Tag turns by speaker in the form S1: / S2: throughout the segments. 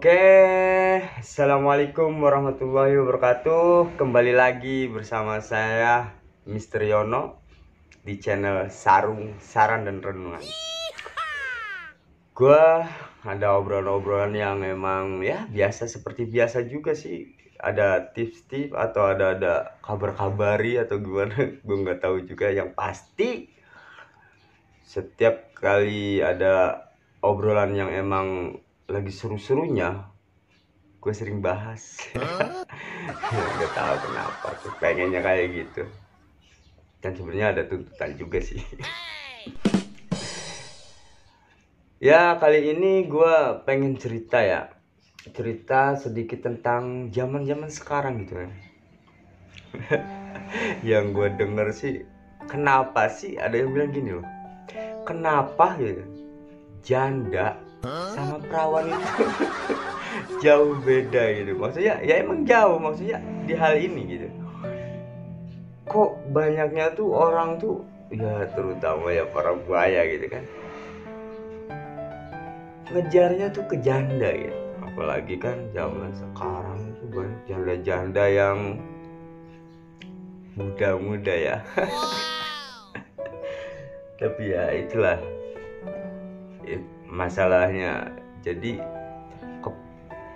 S1: Oke, assalamualaikum warahmatullahi wabarakatuh. Kembali lagi bersama saya, Mister Yono, di channel Sarung Saran dan Renungan. Gua ada obrolan-obrolan yang memang ya biasa seperti biasa juga sih. Ada tips-tips atau ada kabar-kabari atau gimana, gue nggak tahu juga. Yang pasti setiap kali ada obrolan yang emang lagi seru-serunya, gue sering bahas. Gak tahu kenapa tuh pengennya kayak gitu, dan sebenarnya ada tuntutan juga sih. Ya kali ini gue pengen cerita sedikit tentang zaman sekarang gitu kan. Yang gue denger sih, kenapa sih ada yang bilang gini loh, kenapa gitu janda sama perawan itu jauh beda gitu. Maksudnya ya emang jauh, maksudnya di hal ini gitu. Kok banyaknya tuh orang tuh ya, terutama ya para buaya gitu kan, ngejarnya tuh ke janda gitu. Apalagi kan zaman sekarang tuh banyak janda-janda yang muda-muda ya. Tapi ya itulah masalahnya. Jadi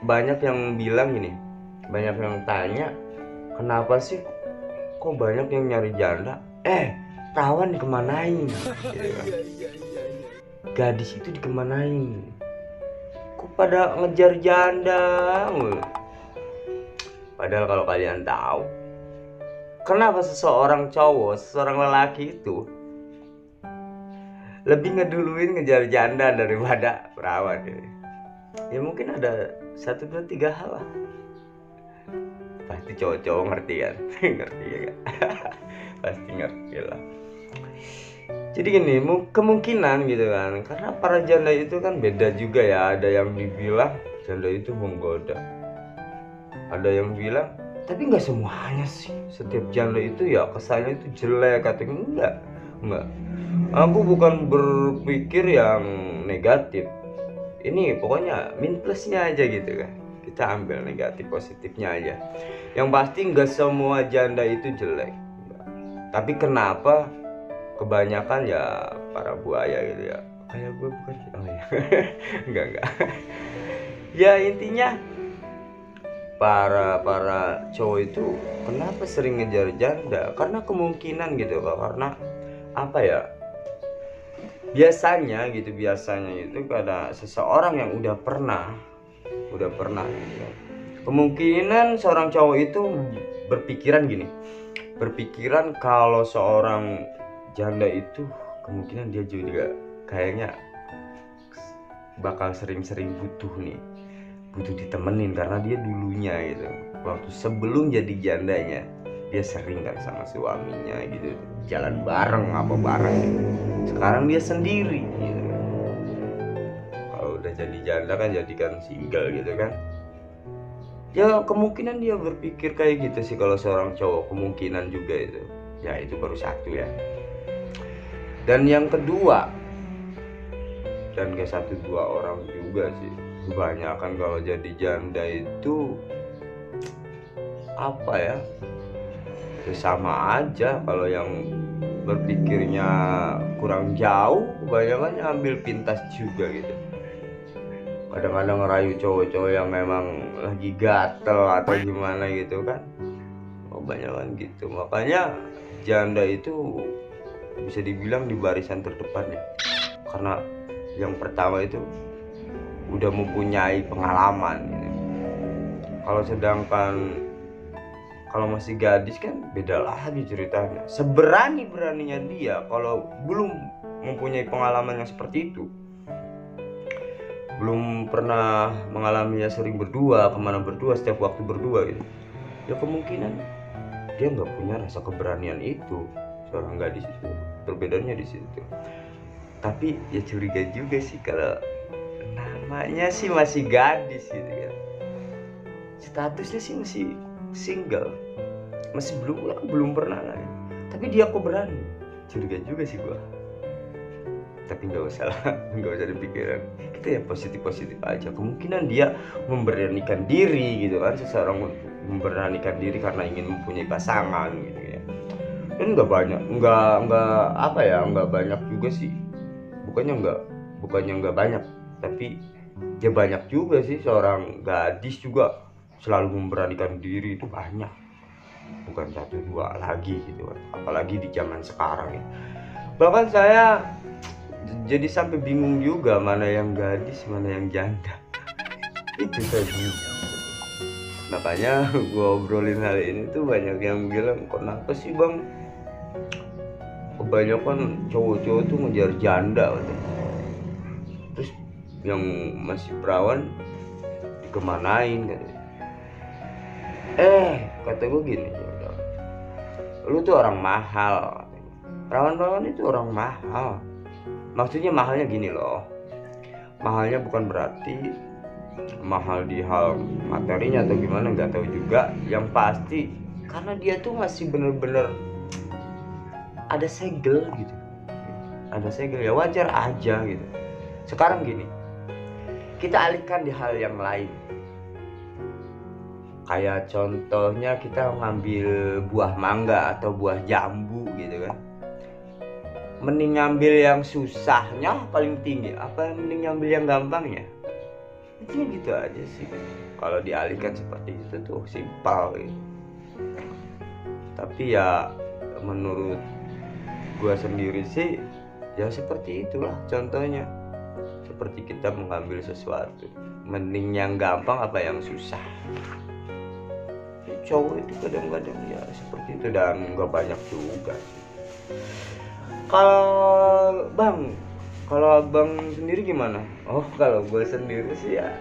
S1: banyak yang bilang gini, banyak yang tanya, kenapa sih kok banyak yang nyari janda, perawan dikemanain gitu kan? Gadis itu dikemanain, kok pada ngejar janda mulu? Padahal kalau kalian tahu, kenapa seseorang cowok, seseorang lelaki itu lebih ngeduluin ngejar janda daripada perawan gitu. Ya mungkin ada 1, 2, 3 hal lah. Pasti cowok-cowok ngerti kan? Ngerti ya kan? Pasti ngerti lah. Jadi gini, kemungkinan gitu kan, karena para janda itu kan beda juga ya. Ada yang dibilang janda itu menggoda, ada yang bilang, tapi nggak semuanya sih. Setiap janda itu ya kesannya itu jelek, katanya enggak. Aku bukan berpikir yang negatif. Ini pokoknya min plusnya aja gitu kan. Kita ambil negatif positifnya aja. Yang pasti nggak semua janda itu jelek. Tapi kenapa kebanyakan ya para buaya gitu ya, kayak gue bukan sih, oh ya. enggak ya intinya para cowok itu kenapa sering ngejar janda, karena kemungkinan gitu Pak. Karena apa ya, biasanya itu ada seseorang yang udah pernah gitu kan. Kemungkinan seorang cowok itu berpikiran kalau seorang janda itu kemungkinan dia juga kayaknya bakal sering-sering butuh ditemenin, karena dia dulunya gitu, waktu sebelum jadi jandanya dia sering kan sama suaminya gitu, jalan bareng gitu. Sekarang dia sendiri gitu. Kalau udah jadi janda kan jadikan single gitu kan. Ya kemungkinan dia berpikir kayak gitu sih kalau seorang cowok, kemungkinan juga itu. Ya itu baru satu ya. Dan yang kedua, dan gak 1-2 orang juga sih, kebanyakan kalau jadi janda itu apa ya, sama aja. Kalau yang berpikirnya kurang jauh, kebanyakan ambil pintas juga gitu. Kadang-kadang ngerayu cowok-cowok yang memang lagi gatel atau gimana gitu kan. Kebanyakan gitu. Makanya janda itu bisa dibilang di barisan terdepan ya, karena yang pertama itu udah mempunyai pengalaman gitu. Kalau masih gadis kan beda lagi ceritanya. Seberani-beraninya dia kalau belum mempunyai pengalaman yang seperti itu, belum pernah mengalaminya, sering berdua, kemana berdua, setiap waktu berdua gitu, ya kemungkinan dia nggak punya rasa keberanian itu. Seorang gadis itu perbedaannya di situ. Tapi ya curiga juga sih kalau namanya sih masih gadis gitu kan, statusnya sih masih single, masih belum pernah lagi, tapi dia kok berani. Curiga juga sih gua. Tapi nggak usah lah, nggak usah dipikirin, itu ya positif aja. Kemungkinan dia memberanikan diri gitu kan, seseorang memberanikan diri karena ingin mempunyai pasangan gitu ya. Dan nggak banyak juga sih, bukannya nggak banyak, tapi ya banyak juga sih seorang gadis juga selalu memberanikan diri, itu banyak, bukan satu dua lagi gitu kan, apalagi di zaman sekarang ya. Bahkan saya jadi sampai bingung juga mana yang gadis mana yang janda. Itu saya bingung. Makanya gue obrolin hal ini tuh banyak yang bilang, kenapa sih bang kebanyakan cowok-cowok tuh ngejar janda katanya. Terus yang masih perawan dikemanain katanya. Kata gue gini, lu tuh orang mahal. Perawan-perawan itu orang mahal. Maksudnya mahalnya gini loh, mahalnya bukan berarti mahal di hal materinya atau gimana, nggak tahu juga. Yang pasti karena dia tuh masih bener-bener ada segel gitu, ada segel, ya wajar aja gitu. Sekarang gini, kita alihkan di hal yang lain. Kayak contohnya kita ngambil buah mangga atau buah jambu gitu kan. Mending ngambil yang susahnya paling tinggi apa mending ngambil yang gampangnya? Intinya gitu aja sih. Kalau dialihkan seperti itu tuh simpel gitu. Tapi ya menurut gua sendiri sih ya seperti itulah contohnya. Seperti kita mengambil sesuatu, mending yang gampang apa yang susah. Cowok itu kadang-kadang ya seperti itu, dan nggak banyak juga. Kalau abang sendiri gimana? Oh, kalau gue sendiri sih ya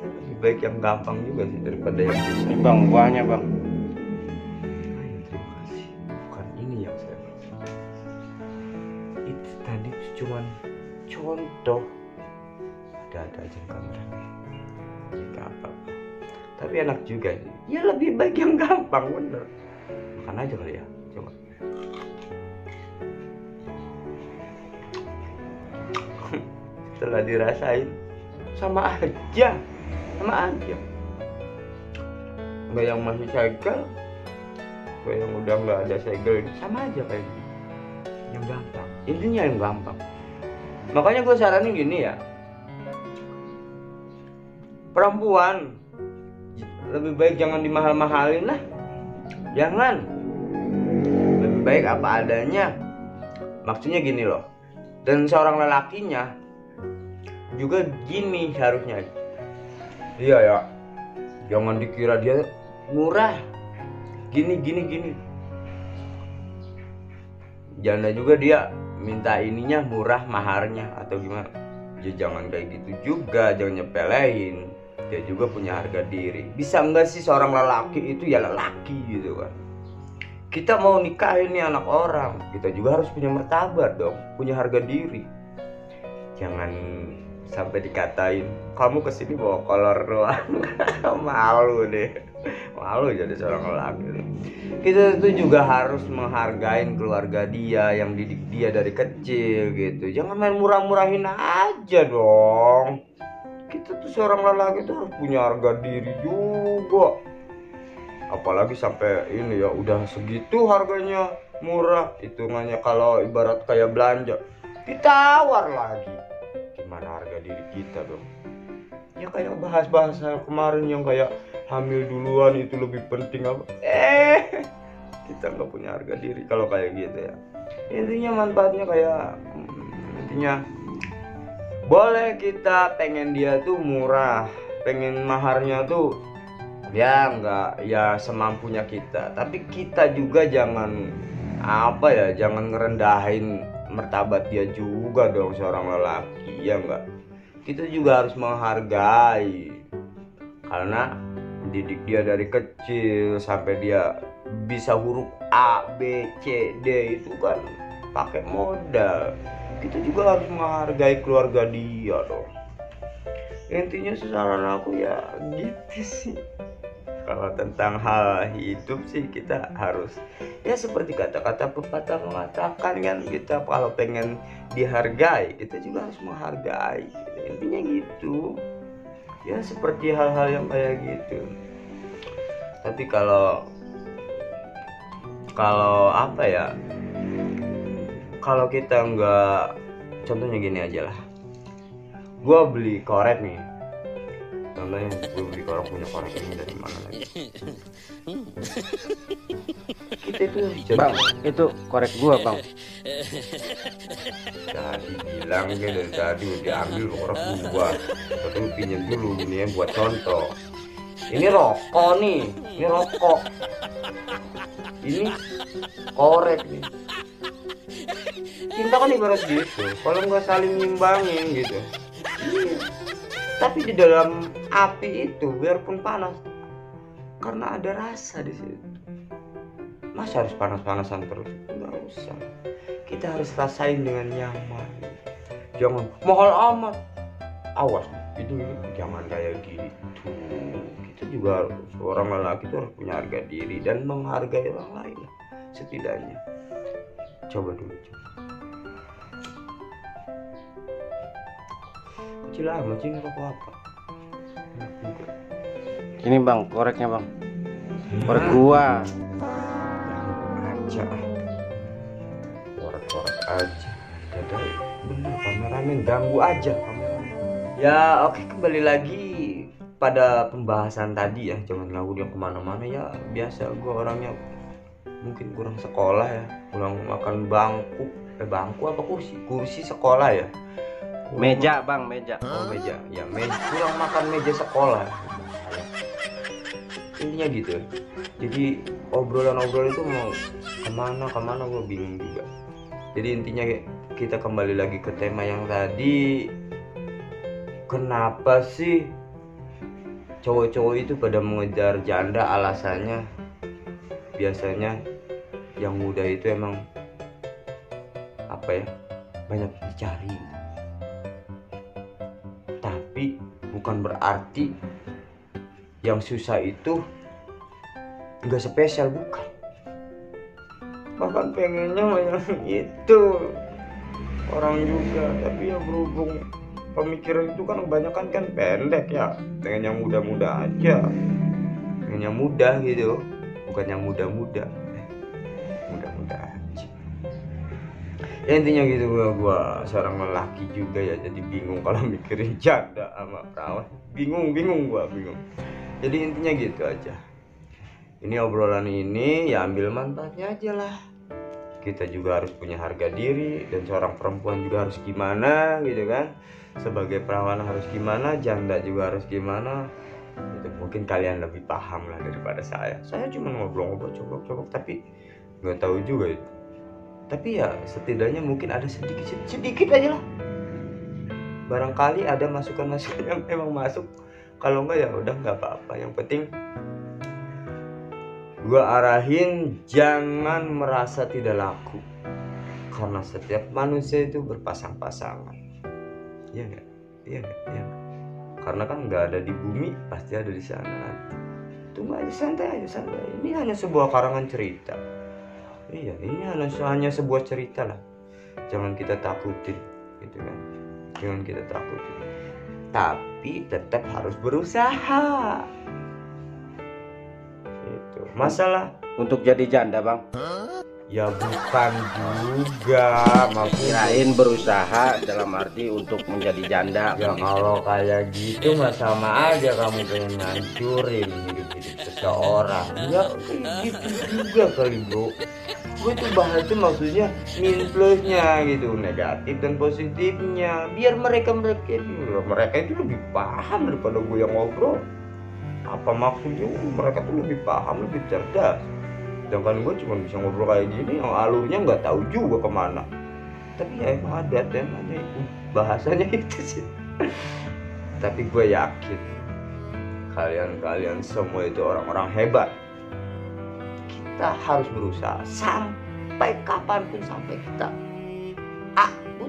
S1: lebih baik yang gampang juga sih daripada yang susah.
S2: Ini bang, buahnya bang.
S1: Terima kasih. Bukan ini yang saya maksud. Itu tadi cuman contoh. Ada aja kameranya. Gak apa-apa. Tapi enak juga sih. Ya lebih baik yang gampang, bener. Makan aja kali ya. Coba. Setelah dirasain sama aja. Nggak yang masih segel, nggak yang udah nggak ada segel, sama aja kayak gitu. Yang gampang, intinya yang gampang. Makanya gue saranin gini ya, perempuan lebih baik jangan dimahal-mahalin lah, jangan, lebih baik apa adanya. Maksudnya gini loh, dan seorang lelakinya juga gini harusnya. Iya ya, jangan dikira dia murah, gini. Janda juga dia minta ininya murah maharnya atau gimana. Ya jangan kayak gitu juga, jangan nyepelein. Dia juga punya harga diri. Bisa enggak sih seorang lelaki itu ya lelaki gitu kan. Kita mau nikahin nih anak orang, kita juga harus punya martabat dong, punya harga diri. Jangan sampai dikatain kamu kesini bawa kolor doang. Malu jadi seorang lelaki. Kita tuh juga harus menghargai keluarga dia yang didik dia dari kecil gitu. Jangan main murah-murahin aja dong. Kita tuh seorang lelaki tuh harus punya harga diri juga. Apalagi sampai ini ya udah segitu harganya murah, hitungannya kalau ibarat kayak belanja ditawar lagi. Gimana harga diri kita dong? Ya kayak bahas kemarin yang kayak hamil duluan itu lebih penting apa? Kita nggak punya harga diri kalau kayak gitu ya. Intinya manfaatnya kayak intinya boleh kita pengen dia tuh murah, pengen maharnya tuh ya nggak ya semampunya kita, tapi kita juga jangan jangan ngerendahin martabat dia juga dong seorang lelaki, ya enggak. Kita juga harus menghargai karena didik dia dari kecil sampai dia bisa huruf A, B, C, D itu kan pakai modal. Kita juga harus menghargai keluarga dia dong. Intinya saran aku ya gitu sih. Kalau tentang hal hidup sih kita harus, ya seperti kata-kata pepatah mengatakan kan, kita kalau pengen dihargai kita juga harus menghargai, intinya gitu ya, seperti hal-hal yang kayak gitu. Tapi kalau apa ya, kalau kita nggak, contohnya gini aja lah, gue beli korek nih, contohnya gue beli korek, punya korek ini dari mana lagi, kita itu
S2: Bang, itu korek gua bang.
S1: tadi bilang gitu, tadi diambil korek gua, tapi pinjam dulu gini ya buat contoh. Ini rokok nih, ini rokok, ini korek nih. Cinta kan ibarat gitu, kalau nggak saling nyimbangin gitu. Iya. Tapi di dalam api itu biarpun panas, karena ada rasa di situ. Masa harus panas-panasan terus? Nggak usah. Kita harus rasain dengan nyaman. Jangan mahal amat. Awas, itu jangan kayak gitu. Kita juga seorang lelaki itu harus punya harga diri dan menghargai orang lain setidaknya. Coba dulu. Kecil amat sih, rokok apa?
S2: Ini bang, koreknya bang. Korek gua.
S1: Aja. Korek aja. Dadai. Bener, kameramen ganggu aja kameramen. Ya oke, kembali lagi pada pembahasan tadi ya. Jangan lagu dia kemana-mana ya. Biasa gua orangnya mungkin kurang sekolah ya, kurang makan bangku apa kursi sekolah ya.
S2: Meja bang, meja.
S1: Oh meja, ya kurang makan meja sekolah. Intinya gitu. Jadi obrolan itu mau kemana gue bingung juga. Jadi intinya kita kembali lagi ke tema yang tadi. Kenapa sih cowok-cowok itu pada mengejar janda? Alasannya biasanya yang muda itu emang apa ya, banyak dicari. Tapi bukan berarti yang susah itu nggak spesial, bukan. Bahkan pengennya yang itu orang juga, tapi ya berhubung pemikiran itu kan kebanyakan kan pendek ya, pengen yang muda-muda aja, pengen yang muda gitu, bukan yang muda-muda aja. Ya intinya gitu, gua seorang lelaki juga ya, jadi bingung kalau mikirin janda sama perawan, bingung. Jadi intinya gitu aja. Ini obrolan ini ya ambil manfaatnya aja lah. Kita juga harus punya harga diri, dan seorang perempuan juga harus gimana gitu kan, sebagai perawan harus gimana, janda juga harus gimana. Itu mungkin kalian lebih paham lah daripada saya cuma ngobrol-ngobrol coba, tapi nggak tahu juga itu. Tapi ya setidaknya mungkin ada sedikit aja lah, barangkali ada masukan yang emang masuk. Kalau enggak ya udah, nggak apa-apa. Yang penting gua arahin jangan merasa tidak laku, karena setiap manusia itu berpasang-pasangan. Iya nggak? Karena kan nggak ada di bumi, pasti ada di sana. Tunggu aja, santai. Ini hanya sebuah karangan cerita. Iya, ini hanya sebuah cerita lah. Jangan kita takutin, gitu kan? Jangan kita takutin. Tapi tetap harus berusaha. Itu masalah
S2: Untuk jadi janda bang.
S1: Ya bukan juga, maksudnya
S2: Kirain berusaha dalam arti untuk menjadi janda.
S1: ya kalau kayak gitu mah sama aja kamu pengen ngancurin hidup seseorang. Ya kayak gitu juga kali bro. Gue tuh bahas tuh maksudnya min plusnya gitu, negatif dan positifnya, biar mereka itu lebih paham daripada gue yang ngobrol. Apa maksudnya? Mereka tuh lebih paham, lebih cerdas. Sedangkan gue cuma bisa ngobrol kayak gini yang alurnya nggak tahu juga kemana. Tapi ya emang ada temanya itu, bahasanya itu sih. Tapi gue yakin kalian semua itu orang-orang hebat. Kita harus berusaha sampai kapanpun, sampai kita pun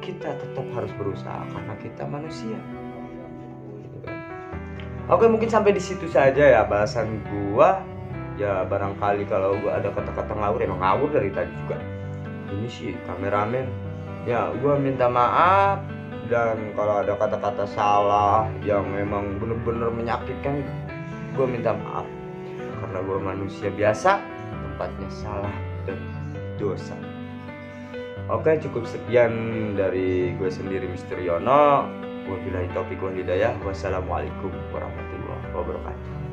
S1: kita tetap harus berusaha, karena kita manusia gitu kan. Oke, mungkin sampai di situ saja ya bahasan gua. Ya barangkali kalau gua ada kata-kata ngawur, emang ngawur dari tadi juga. Ini sih kameramen. Ya, gua minta maaf, dan kalau ada kata-kata salah yang memang bener-bener menyakitkan, gua minta maaf. Karena gua manusia biasa, tempatnya salah dan dosa. Oke, cukup sekian dari gue sendiri, Mr. Yono. Wabillahi taufiq wal hidayah. Wassalamualaikum warahmatullahi wabarakatuh.